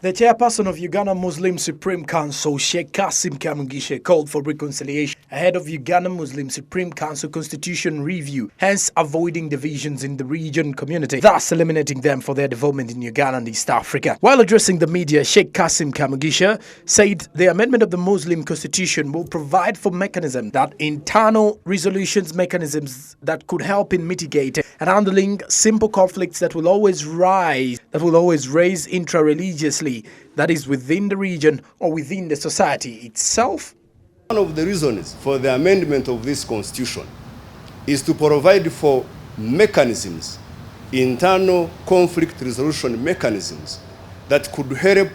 The chairperson of Uganda Muslim Supreme Council, Sheikh Kassim Kamugisha, called for reconciliation ahead of Uganda Muslim Supreme Council Constitution review, hence avoiding divisions in the region community, thus eliminating them for their development in Uganda and East Africa. While addressing the media, Sheikh Kassim Kamugisha said the amendment of the Muslim Constitution will provide for mechanisms that internal resolutions mechanisms that could help in mitigating and handling simple conflicts that will always raise intra-religiously, that is within the region or within the society itself. One of the reasons for the amendment of this constitution is to provide for mechanisms, internal conflict resolution mechanisms that could help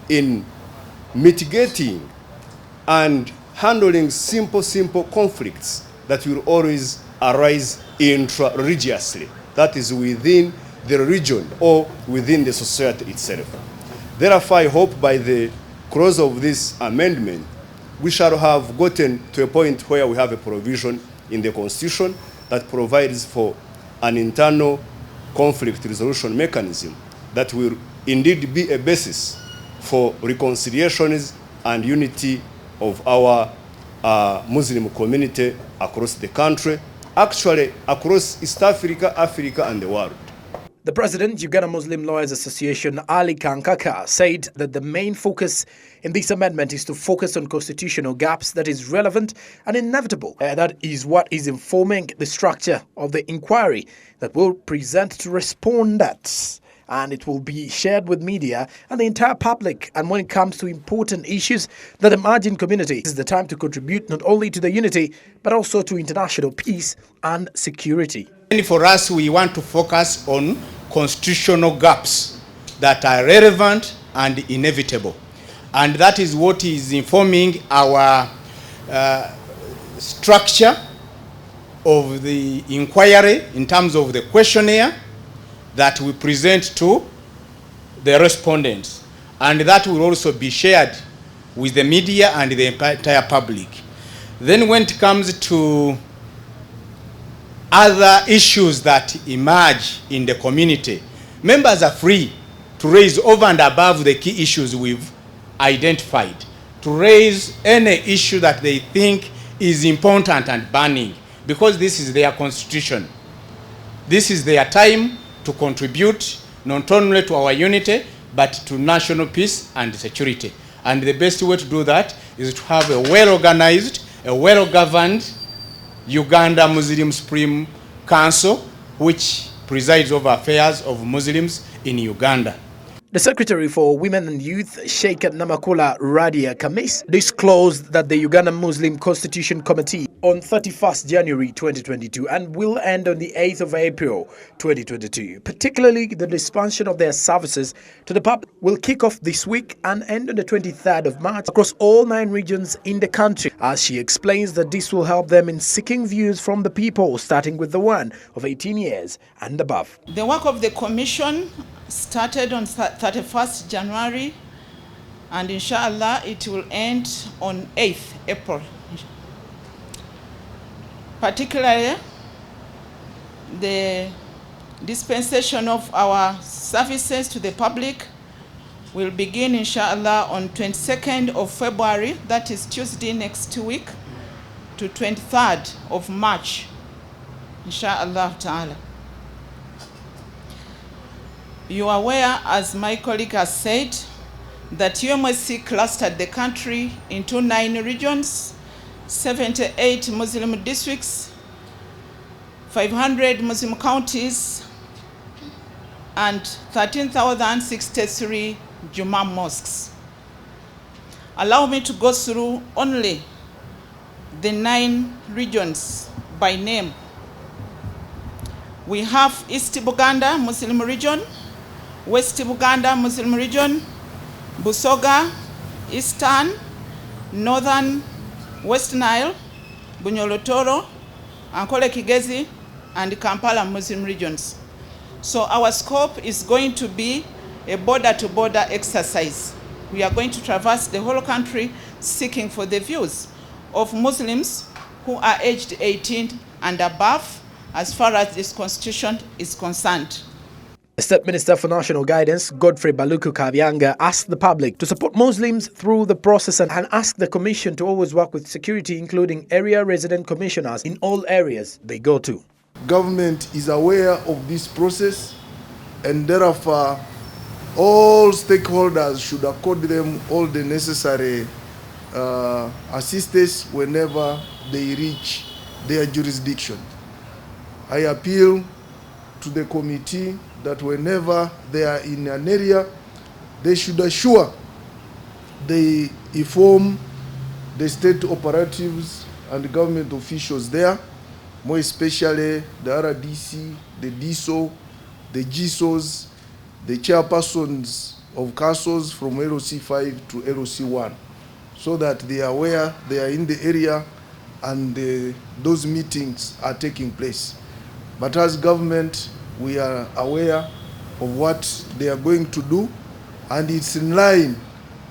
in mitigating and handling simple conflicts that will always arise intra-religiously, that is within the region or within the society itself. Therefore, I hope by the close of this amendment, we shall have gotten to a point where we have a provision in the Constitution that provides for an internal conflict resolution mechanism that will indeed be a basis for reconciliations and unity of our Muslim community across the country, actually across East Africa, Africa, and the world. The president, Uganda Muslim Lawyers Association, Ali Kankaka, said that the main focus in this amendment is to focus on constitutional gaps that is relevant and inevitable. That is what is informing the structure of the inquiry that will present to respondents. And it will be shared with media and the entire public. And when it comes to important issues that emerge in community, this is the time to contribute not only to the unity, but also to international peace and security. And for us, we want to focus on constitutional gaps that are relevant and inevitable. And that is what is informing our structure of the inquiry in terms of the questionnaire that we present to the respondents, and that will also be shared with the media and the entire public. Then when it comes to other issues that emerge in the community, members are free to raise over and above the key issues we've identified, to raise any issue that they think is important and burning, because this is their constitution. This is their time to contribute not only to our unity, but to national peace and security. And the best way to do that is to have a well-organized, a well-governed Uganda Muslim Supreme Council, which presides over affairs of Muslims in Uganda. The Secretary for Women and Youth, Sheikh Namakula Radia Kamis, disclosed that the Uganda Muslim Constitution Committee on 31st January 2022 and will end on the 8th of April 2022. Particularly, the expansion of their services to the public will kick off this week and end on the 23rd of March across all 9 regions in the country. As she explains that this will help them in seeking views from the people, starting with the one of 18 years and above. The work of the Commission started on 31st January, and inshallah it will end on 8th April. Particularly, the dispensation of our services to the public will begin inshallah on 22nd of February, that is Tuesday next week, to 23rd of March, inshallah ta'ala. You are aware, as my colleague has said, that UMSC clustered the country into 9 regions, 78 Muslim districts, 500 Muslim counties, and 13,063 Juma mosques. Allow me to go through only the 9 regions by name. We have East Buganda Muslim region, West Buganda Muslim region, Busoga, Eastern, Northern, West Nile, Bunyolotoro, Ankole Kigezi, and Kampala Muslim regions. So our scope is going to be a border-to-border exercise. We are going to traverse the whole country seeking for the views of Muslims who are aged 18 and above as far as this constitution is concerned. The State Minister for National Guidance, Godfrey Baluku Kabyanga, asked the public to support Muslims through the process and asked the Commission to always work with security, including area resident commissioners in all areas they go to. Government is aware of this process, and therefore all stakeholders should accord them all the necessary assistance whenever they reach their jurisdiction. I appeal to the committee that whenever they are in an area, they should assure they inform the state operatives and government officials there, more especially the RDC, the DSO, the GSOs, the chairpersons of councils from LOC 5 to LOC 1, so that they are aware they are in the area and those meetings are taking place. But as government, we are aware of what they are going to do, and it's in line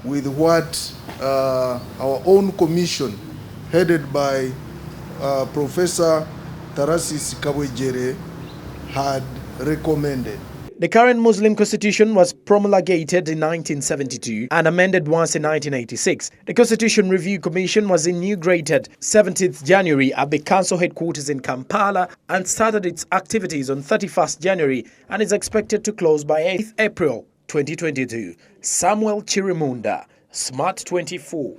with what our own commission, headed by Professor Tarasis Kabwejere, had recommended. The current Muslim constitution was promulgated in 1972 and amended once in 1986. The Constitution Review Commission was inaugurated 17th January at the Council headquarters in Kampala and started its activities on 31st January and is expected to close by 8th April 2022. Samuel Chirimunda, Smart 24.